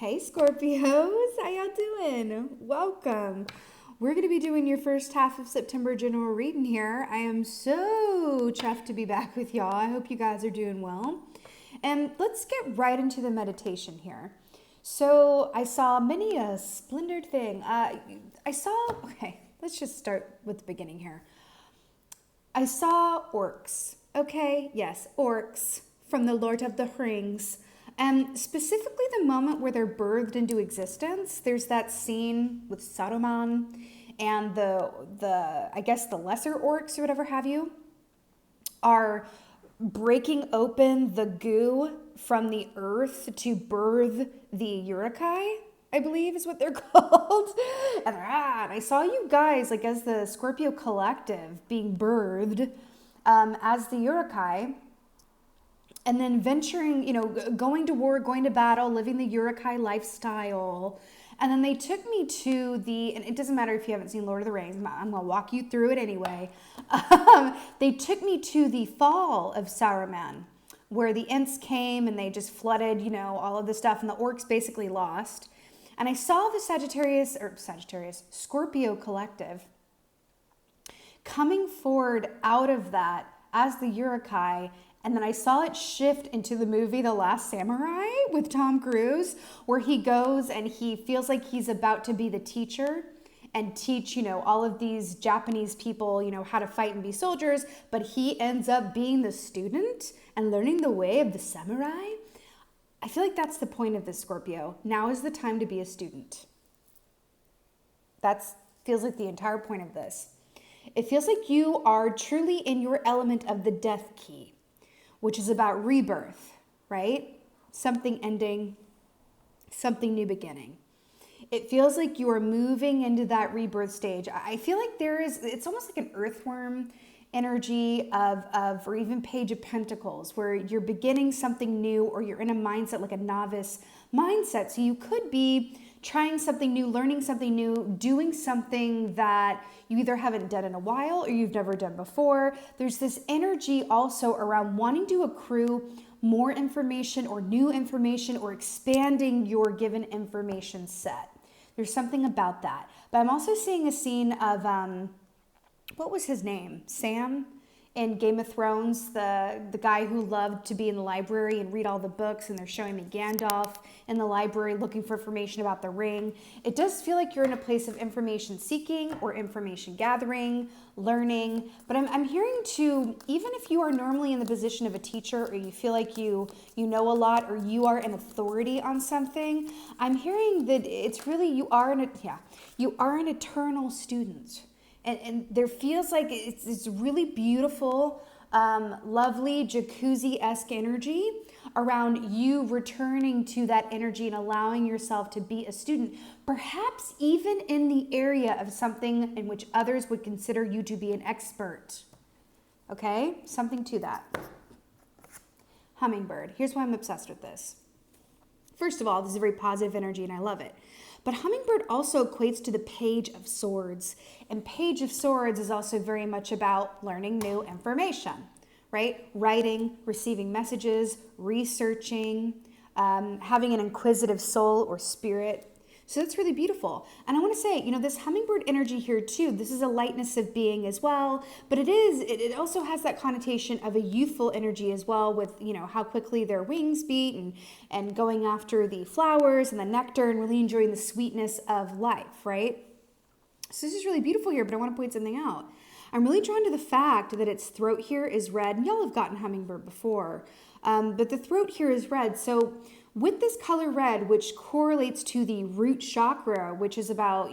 Hey Scorpios, how y'all doing? Welcome. We're going to be doing your first half of September general reading here. I am so chuffed to be back with y'all. I hope you guys are doing well. And let's get right into the meditation here. So I saw many a splendid thing. Okay, let's just start with the beginning here. I saw orcs. Okay, yes, orcs from the Lord of the Rings. And specifically the moment where they're birthed into existence. There's that scene with Saruman and the I guess the lesser orcs or whatever have you are breaking open the goo from the earth to birth the Urukai, I believe is what they're called. And I saw you guys, like as the Scorpio collective, being birthed as the Urukai. And then venturing, going to war, going to battle, living the Urukai lifestyle. And then they took me to and it doesn't matter if you haven't seen Lord of the Rings, I'm going to walk you through it anyway. They took me to the fall of Saruman, where the Ents came and they just flooded, all of the stuff, and the orcs basically lost. And I saw the Scorpio collective coming forward out of that as the Urukai. And then I saw it shift into the movie The Last Samurai with Tom Cruise, where he goes and he feels like he's about to be the teacher and teach, all of these Japanese people, how to fight and be soldiers. But he ends up being the student and learning the way of the samurai. I feel like that's the point of this, Scorpio. Now is the time to be a student. That feels like the entire point of this. It feels like you are truly in your element of the death key, which is about rebirth, right? Something ending, something new beginning. It feels like you are moving into that rebirth stage. I feel like it's almost like an earthworm energy or even Page of Pentacles, where you're beginning something new, or you're in a mindset like a novice mindset. So you could be trying something new, learning something new, doing something that you either haven't done in a while or you've never done before. There's this energy also around wanting to accrue more information or new information or expanding your given information set. There's something about that. But I'm also seeing a scene of, what was his name? Sam in Game of Thrones, the guy who loved to be in the library and read all the books, and they're showing me Gandalf in the library looking for information about the ring. It does feel like you're in a place of information seeking or information gathering, learning. But I'm hearing too, even if you are normally in the position of a teacher, or you feel like you know a lot, or you are an authority on something, I'm hearing that it's really you are an eternal student. And there feels like it's really beautiful, lovely jacuzzi-esque energy around you returning to that energy and allowing yourself to be a student, perhaps even in the area of something in which others would consider you to be an expert. Okay? Something to that. Hummingbird. Here's why I'm obsessed with this. First of all, this is a very positive energy and I love it. But hummingbird also equates to the Page of Swords. And Page of Swords is also very much about learning new information, right? Writing, receiving messages, researching, having an inquisitive soul or spirit. So that's really beautiful. And I want to say, this hummingbird energy here too, this is a lightness of being as well, but it also has that connotation of a youthful energy as well with, how quickly their wings beat and going after the flowers and the nectar and really enjoying the sweetness of life, right? So this is really beautiful here, but I want to point something out. I'm really drawn to the fact that its throat here is red. And y'all have gotten hummingbird before, but the throat here is red. So with this color red, which correlates to the root chakra, which is about,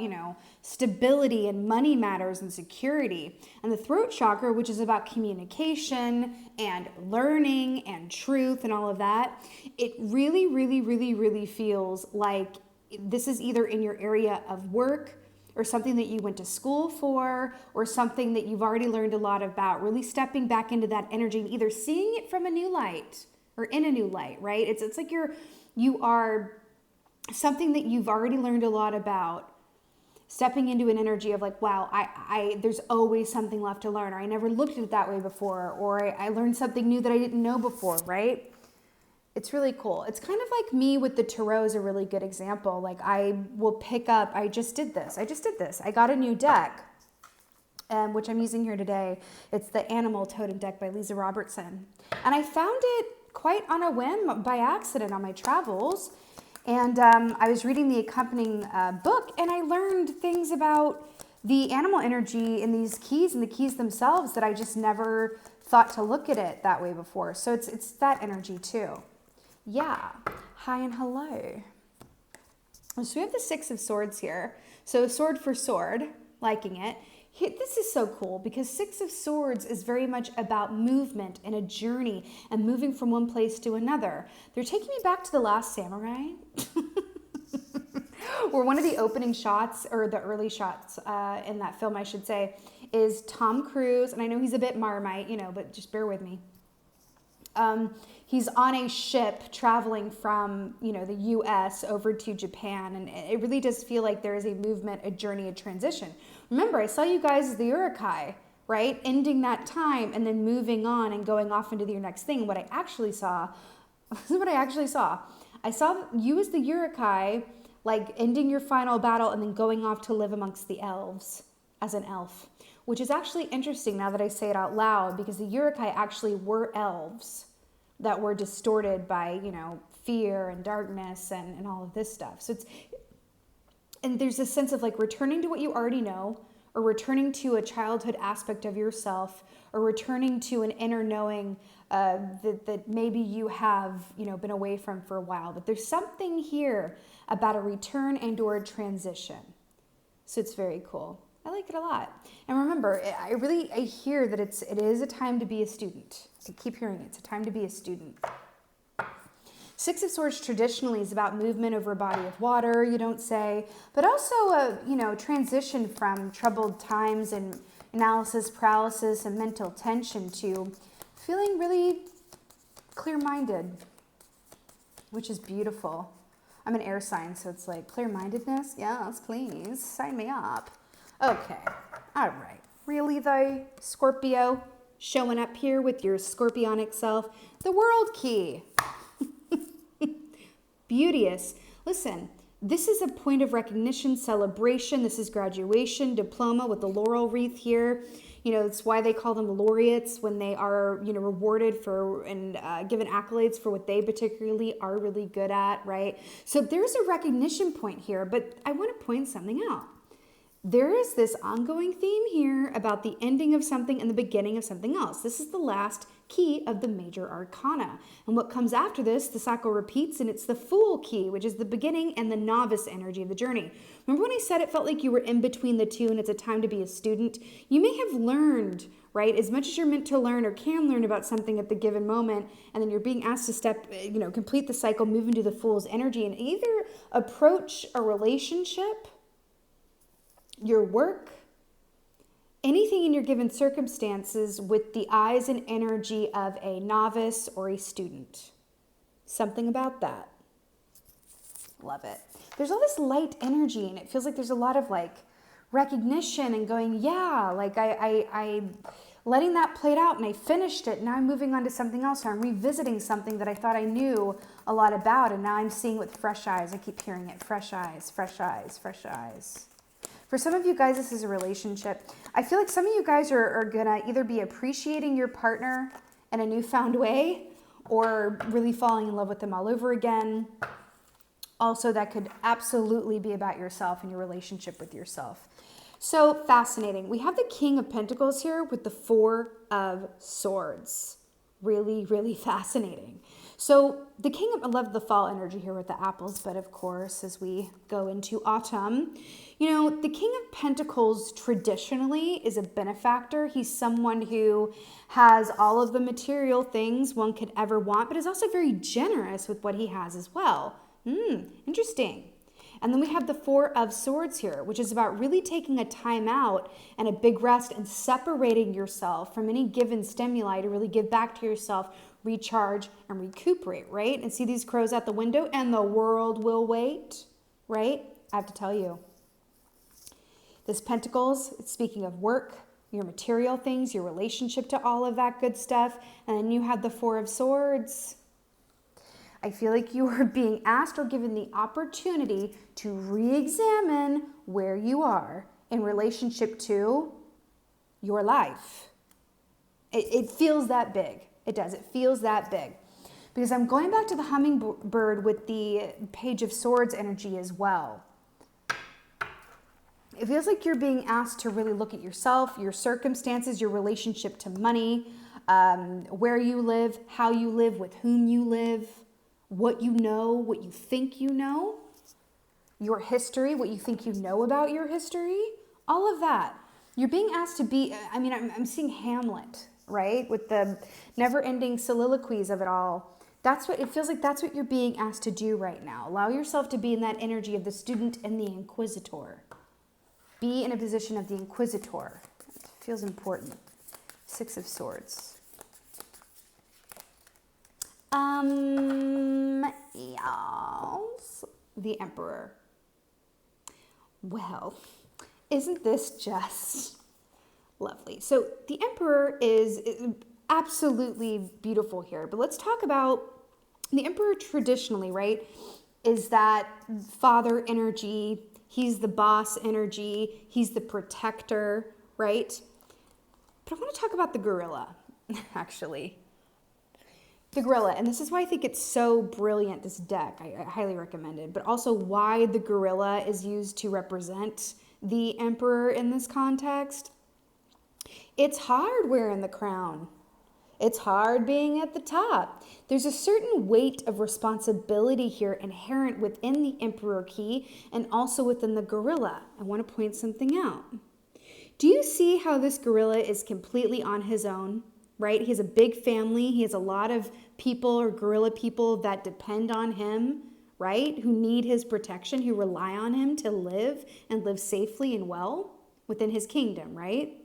stability and money matters and security, and the throat chakra, which is about communication and learning and truth and all of that, it really, really, really, really feels like this is either in your area of work or something that you went to school for, or something that you've already learned a lot about, really stepping back into that energy and either seeing it from a new light or in a new light, right? It's like you are something that you've already learned a lot about, stepping into an energy of like, wow, there's always something left to learn, or I never looked at it that way before, or I learned something new that I didn't know before, right? It's really cool. It's kind of like me with the tarot is a really good example. Like I will pick up, I just did this. I got a new deck, which I'm using here today. It's the Animal Totem deck by Leeza Robertson. And I found it quite on a whim by accident on my travels. And I was reading the accompanying book, and I learned things about the animal energy in these keys and the keys themselves that I just never thought to look at it that way before. So it's that energy too. Yeah. Hi and hello. So we have the Six of Swords here. So sword for sword, liking it. This is so cool because Six of Swords is very much about movement and a journey and moving from one place to another. They're taking me back to The Last Samurai. Where one of the opening shots, or the early shots in that film, I should say, is Tom Cruise. And I know he's a bit Marmite, you know, but just bear with me. He's on a ship traveling from, you know, the US over to Japan. And it really does feel like there is a movement, a journey, a transition. Remember, I saw you guys as the Urukai, right? Ending that time and then moving on and going off into your next thing. What I actually saw, this is what I actually saw. I saw you as the Urukai, like ending your final battle and then going off to live amongst the elves as an elf, which is actually interesting now that I say it out loud, because the Urukai actually were elves that were distorted by, you know, fear and darkness and all of this stuff. So and there's a sense of like returning to what you already know, or returning to a childhood aspect of yourself, or returning to an inner knowing that maybe you have, you know, been away from for a while. But there's something here about a return and or a transition. So it's very cool. I like it a lot. And remember, I hear that it is a time to be a student. I keep hearing it. It's a time to be a student. Six of Swords traditionally is about movement over a body of water, you don't say, but also a, you know, transition from troubled times and analysis paralysis and mental tension to feeling really clear-minded, which is beautiful. I'm an air sign, so it's like clear-mindedness. Yes, please sign me up. Okay, all right. Really though, Scorpio, showing up here with your scorpionic self, the World Key. Beauteous. Listen, this is a point of recognition, celebration. This is graduation, diploma with the laurel wreath here. You know, it's why they call them laureates when they are, you know, rewarded for and given accolades for what they particularly are really good at, right? So there's a recognition point here, but I want to point something out. There is this ongoing theme here about the ending of something and the beginning of something else. This is the last key of the major arcana. And what comes after this, the cycle repeats, and it's the Fool key, which is the beginning and the novice energy of the journey. Remember when I said it felt like you were in between the two and it's a time to be a student? You may have learned, right, as much as you're meant to learn or can learn about something at the given moment, and then you're being asked to step, you know, complete the cycle, move into the Fool's energy, and either approach a relationship, your work, anything in your given circumstances with the eyes and energy of a novice or a student. Something about that. Love it. There's all this light energy, and it feels like there's a lot of like recognition and going, yeah, like I letting that played out and I finished it. Now I'm moving on to something else, or I'm revisiting something that I thought I knew a lot about, and now I'm seeing with fresh eyes. I keep hearing it, fresh eyes, fresh eyes, fresh eyes. For some of you guys, this is a relationship. I feel like some of you guys are gonna either be appreciating your partner in a newfound way or really falling in love with them all over again. Also, that could absolutely be about yourself and your relationship with yourself. So fascinating. We have the King of Pentacles here with the Four of Swords. Really, really fascinating. So the King of, I love the fall energy here with the apples, but of course, as we go into autumn, you know, the King of Pentacles traditionally is a benefactor. He's someone who has all of the material things one could ever want, but is also very generous with what he has as well. Interesting. And then we have the Four of Swords here, which is about really taking a time out and a big rest and separating yourself from any given stimuli to really give back to yourself, recharge and recuperate, right? And see these crows out the window, and the world will wait, right? I have to tell you. This Pentacles, it's speaking of work, your material things, your relationship to all of that good stuff. And then you have the Four of Swords. I feel like you are being asked or given the opportunity to re-examine where you are in relationship to your life. It feels that big. It does. It feels that big. Because I'm going back to the hummingbird with the Page of Swords energy as well. It feels like you're being asked to really look at yourself, your circumstances, your relationship to money, where you live, how you live, with whom you live, what you know, what you think you know, your history, what you think you know about your history, all of that. You're being asked to be, I'm seeing Hamlet, right? With the never-ending soliloquies of it all. That's what it feels like. That's what you're being asked to do right now. Allow yourself to be in that energy of the student and the inquisitor. Be in a position of the inquisitor. It feels important. 6 of Swords. Yes. The Emperor. Well, isn't this just lovely? So the Emperor is absolutely beautiful here, but let's talk about the Emperor traditionally, right? Is that father energy. He's the boss energy. He's the protector, right? But I want to talk about the gorilla, actually. The gorilla, and this is why I think it's so brilliant, this deck. I highly recommend it. But also why the gorilla is used to represent the Emperor in this context. It's hard wearing the crown. It's hard being at the top. There's a certain weight of responsibility here inherent within the Emperor key and also within the gorilla. I want to point something out. Do you see how this gorilla is completely on his own, right? He has a big family. He has a lot of people or gorilla people that depend on him, right? Who need his protection, who rely on him to live and live safely and well within his kingdom, right?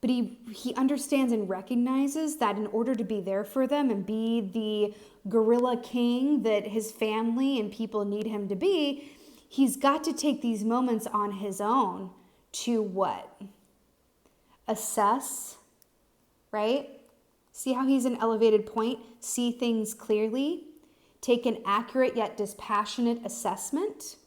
But he understands and recognizes that in order to be there for them and be the gorilla king that his family and people need him to be, he's got to take these moments on his own to what? Assess, right? See how he's an elevated point? See things clearly. Take an accurate yet dispassionate assessment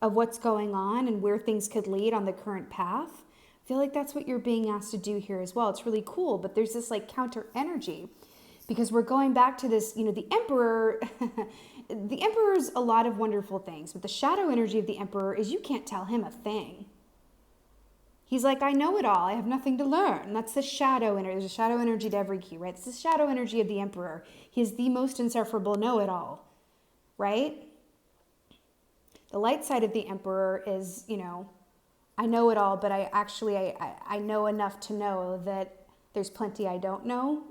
of what's going on and where things could lead on the current path. I feel like that's what you're being asked to do here as well. It's really cool, but there's this like counter energy because we're going back to this, the Emperor, the Emperor's a lot of wonderful things, but the shadow energy of the Emperor is you can't tell him a thing. He's like, I know it all. I have nothing to learn. That's the shadow energy. There's a shadow energy to every key, right? It's the shadow energy of the Emperor. He is the most insufferable know-it-all, right? The light side of the Emperor is, I know it all, but I know enough to know that there's plenty I don't know,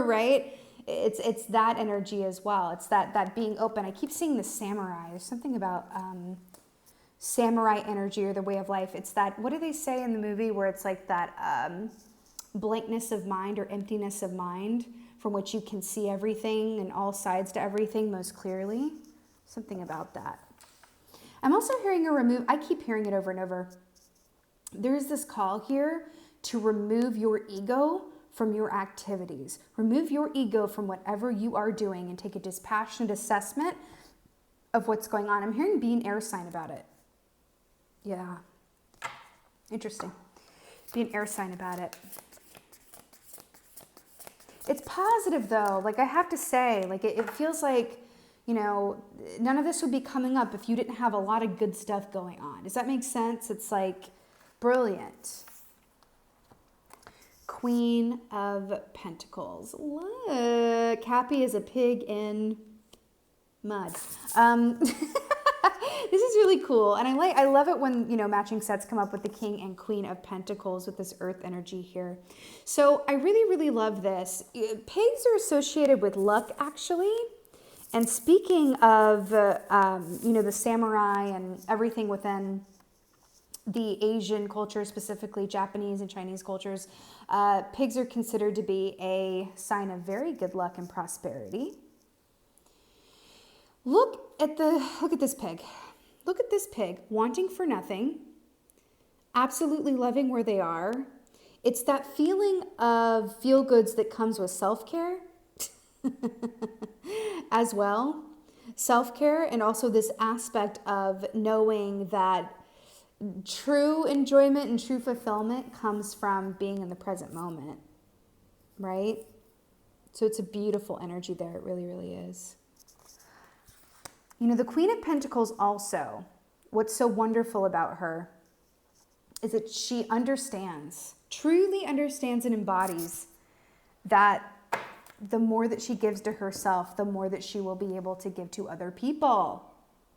right? It's that energy as well. It's that being open. I keep seeing the samurai. There's something about samurai energy or the way of life. It's that, what do they say in the movie where it's like that blankness of mind or emptiness of mind from which you can see everything and all sides to everything most clearly? Something about that. I'm also hearing I keep hearing it over and over. There's this call here to remove your ego from your activities. Remove your ego from whatever you are doing and take a dispassionate assessment of what's going on. I'm hearing be an air sign about it. Yeah. Interesting. Be an air sign about it. It's positive though. Like I have to say, like it feels like, none of this would be coming up if you didn't have a lot of good stuff going on. Does that make sense? It's like brilliant. Queen of Pentacles. Look, Cappy is a pig in mud. This is really cool. And I love it when, matching sets come up with the King and Queen of Pentacles with this earth energy here. So I really, really love this. Pigs are associated with luck, actually. And speaking of, the samurai and everything within the Asian culture, specifically Japanese and Chinese cultures, pigs are considered to be a sign of very good luck and prosperity. Look at this pig. Look at this pig, wanting for nothing, absolutely loving where they are. It's that feeling of feel goods that comes with self-care. as well. Self-care, and also this aspect of knowing that true enjoyment and true fulfillment comes from being in the present moment, right? So it's a beautiful energy there. It really, really is. You know, the Queen of Pentacles also, what's so wonderful about her is that she understands, truly understands and embodies that the more that she gives to herself, the more that she will be able to give to other people.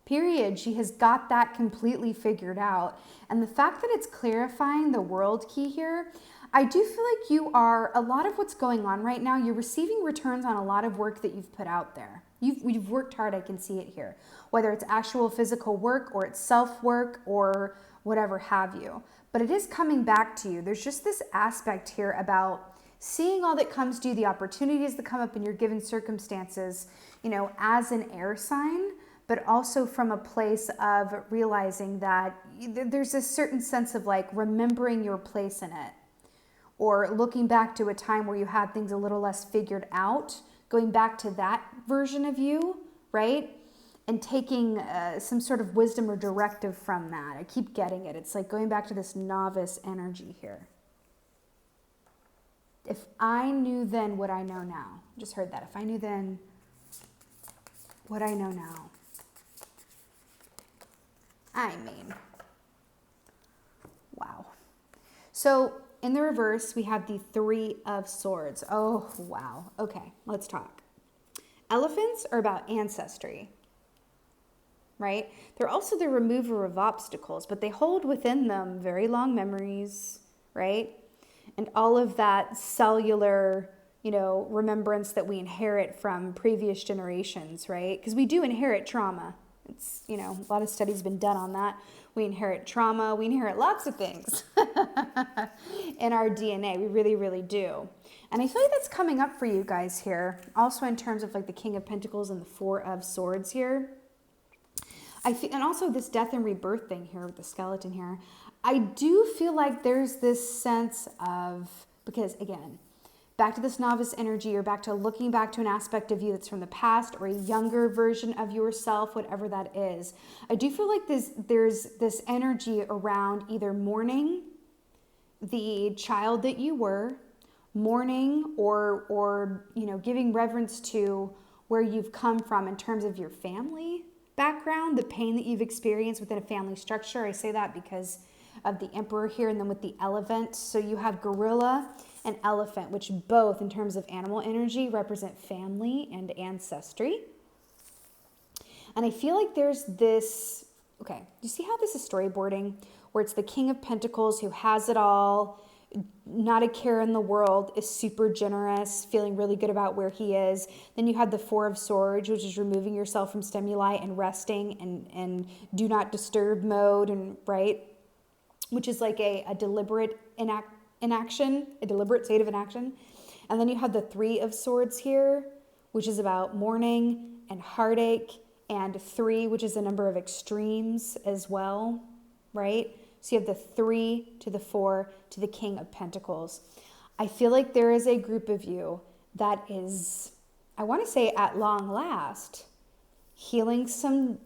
Period. She has got that completely figured out. And the fact that it's clarifying the world key here, I do feel like you are, a lot of what's going on right now, you're receiving returns on a lot of work that you've put out there. You've worked hard, I can see it here. Whether it's actual physical work or it's self-work or whatever have you. But it is coming back to you. There's just this aspect here about seeing all that comes to you, the opportunities that come up in your given circumstances, you know, as an air sign, but also from a place of realizing that there's a certain sense of like remembering your place in it, or looking back to a time where you had things a little less figured out, going back to that version of you, right? And taking some sort of wisdom or directive from that. I keep getting it. It's like going back to this novice energy here. If I knew then what I know now. Just heard that. If I knew then what I know now. I mean, wow. So in the reverse, we have the Three of Swords. Oh, wow. Okay, let's talk. Elephants are about ancestry, right? They're also the remover of obstacles, but they hold within them very long memories, right? And all of that cellular, you know, remembrance that we inherit from previous generations, right? Because we do inherit trauma. It's, you know, a lot of studies been done on that. We inherit trauma. We inherit lots of things in our DNA. We really, really do. And I feel like that's coming up for you guys here. Also in terms of like the King of Pentacles and the Four of Swords here. I feel, and also this death and rebirth thing here with the skeleton here. I do feel like there's this sense of, because again, back to this novice energy, or back to looking back to an aspect of you that's from the past, or a younger version of yourself, whatever that is. I do feel like there's this energy around either mourning the child that you were, mourning or you know, giving reverence to where you've come from in terms of your family background, the pain that you've experienced within a family structure. I say that because of the Emperor here, and then with the elephant. So you have gorilla and elephant, which both in terms of animal energy represent family and ancestry. And I feel like there's this, okay, you see how this is storyboarding, where it's the King of Pentacles who has it all, not a care in the world, is super generous, feeling really good about where he is. Then you have the Four of Swords, which is removing yourself from stimuli and resting and do not disturb mode, and right, which is like a deliberate inaction, a deliberate state of inaction. And then you have the Three of Swords here, which is about mourning and heartache, and 3, which is a number of extremes as well, right? So you have the 3 to the 4 to the King of Pentacles. I feel like there is a group of you that is, I want to say at long last, healing some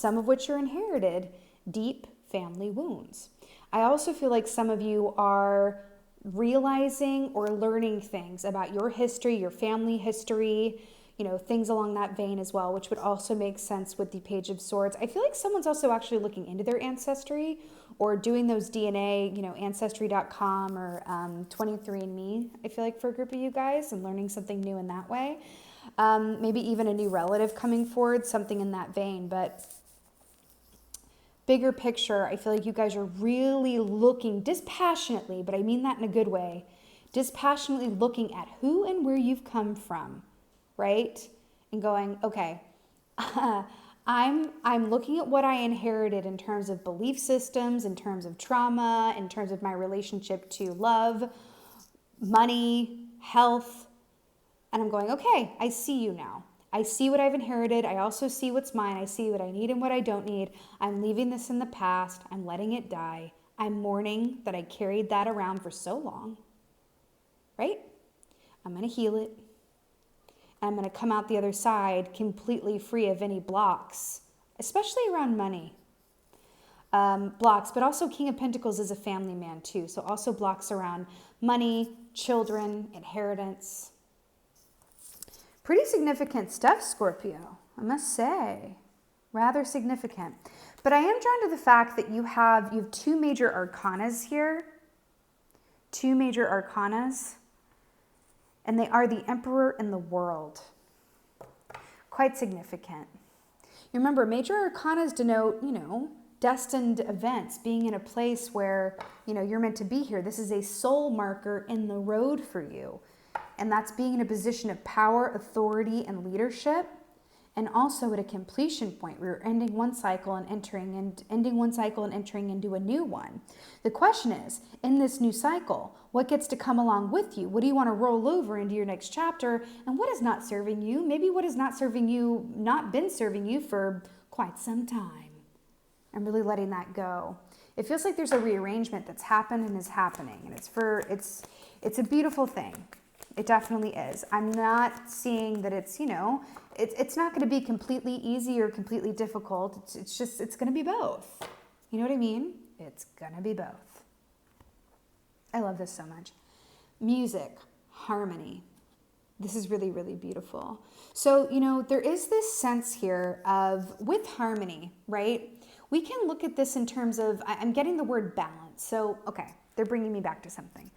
of which are inherited deep family wounds. I also feel like some of you are realizing or learning things about your history, your family history, you know, things along that vein as well, which would also make sense with the Page of Swords. I feel like someone's also actually looking into their ancestry or doing those DNA, you know, Ancestry.com or 23andMe, I feel like, for a group of you guys, and learning something new in that way. Maybe even a new relative coming forward, something in that vein. But bigger picture, I feel like you guys are really looking dispassionately, but I mean that in a good way, dispassionately looking at who and where you've come from, right? And going, okay, I'm looking at what I inherited in terms of belief systems, in terms of trauma, in terms of my relationship to love, money, health, and I'm going, okay, I see you now. I see what I've inherited. I also see what's mine. I see what I need and what I don't need. I'm leaving this in the past. I'm letting it die. I'm mourning that I carried that around for so long, right? I'm going to heal it. I'm going to come out the other side completely free of any blocks, especially around money. Blocks, but also King of Pentacles is a family man too. So also blocks around money, children, inheritance. Pretty significant stuff, Scorpio, I must say. Rather significant. But I am drawn to the fact that you have two major arcanas here. Two major arcanas. And they are the Emperor and the World. Quite significant. You remember, major arcanas denote, destined events, being in a place where, you're meant to be here. This is a soul marker in the road for you. And that's being in a position of power, authority, and leadership. And also at a completion point where you're ending one cycle and entering into a new one. The question is, in this new cycle, what gets to come along with you? What do you want to roll over into your next chapter? And what is not serving you? Maybe what is not been serving you for quite some time. I'm really letting that go. It feels like there's a rearrangement that's happened and is happening. And it's a beautiful thing. It definitely is. I'm not seeing that it's not going to be completely easy or completely difficult. It's going to be both. You know what I mean? It's going to be both. I love this so much. Music, harmony. This is really, really beautiful. So, there is this sense here of, with harmony, right? We can look at this in terms of, I'm getting the word balance. So, okay, they're bringing me back to something.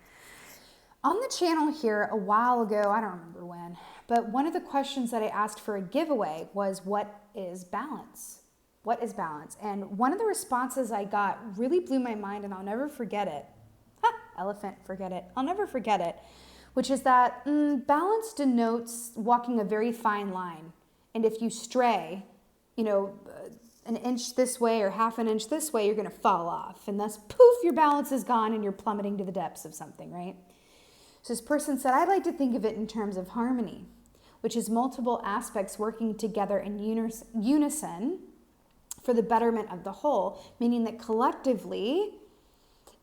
On the channel here a while ago, I don't remember when, but one of the questions that I asked for a giveaway was, what is balance? What is balance? And one of the responses I got really blew my mind, and I'll never forget it. Elephant, forget it. I'll never forget it, which is that balance denotes walking a very fine line. And if you stray, an inch this way or half an inch this way, you're going to fall off. And thus, poof, your balance is gone and you're plummeting to the depths of something, right? So this person said, I like to think of it in terms of harmony, which is multiple aspects working together in unison for the betterment of the whole, meaning that collectively,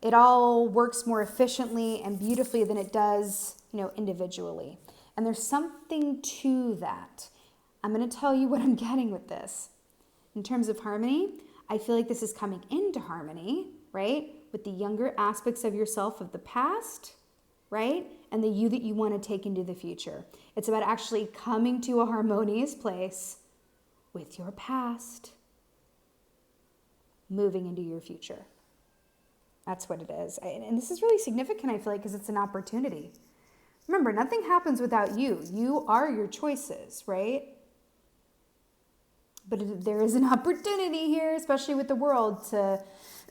it all works more efficiently and beautifully than it does, individually. And there's something to that. I'm going to tell you what I'm getting with this. In terms of harmony, I feel like this is coming into harmony, right? With the younger aspects of yourself of the past, right? And the you that you want to take into the future. It's about actually coming to a harmonious place with your past, moving into your future. That's what it is. And this is really significant, I feel like, because it's an opportunity. Remember, nothing happens without you. You are your choices, right? But there is an opportunity here, especially with the world, to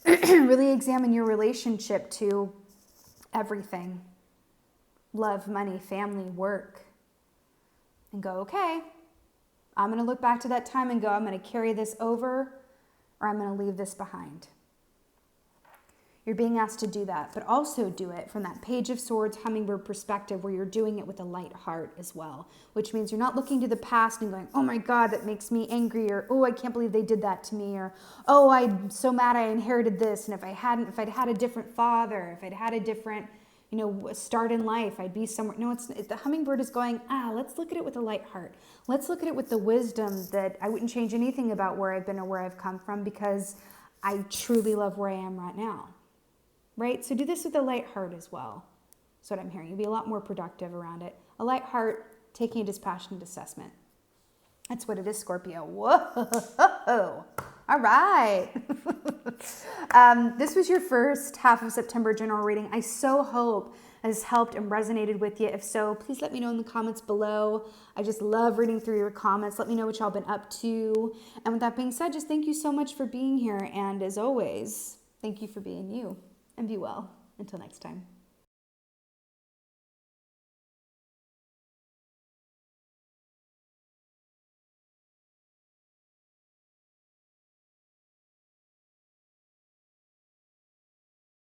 really examine your relationship to everything. Love, money, family, work. And go, okay, I'm going to look back to that time and go, I'm going to carry this over, or I'm going to leave this behind. You're being asked to do that, but also do it from that Page of Swords, Hummingbird perspective, where you're doing it with a light heart as well, which means you're not looking to the past and going, oh my God, that makes me angry, or oh, I can't believe they did that to me, or oh, I'm so mad I inherited this, and if I'd had a different father, if I'd had a different, start in life, I'd be somewhere. No, the hummingbird is going, let's look at it with a light heart. Let's look at it with the wisdom that I wouldn't change anything about where I've been or where I've come from, because I truly love where I am right now. Right? So do this with a light heart as well. That's what I'm hearing. You'll be a lot more productive around it. A light heart, taking a dispassionate assessment. That's what it is, Scorpio. Whoa. All right. This was your first half of September general reading. I so hope it has helped and resonated with you. If so, please let me know in the comments below. I just love reading through your comments. Let me know what y'all been up to. And with that being said, just thank you so much for being here. And as always, thank you for being you. And be well. Until next time.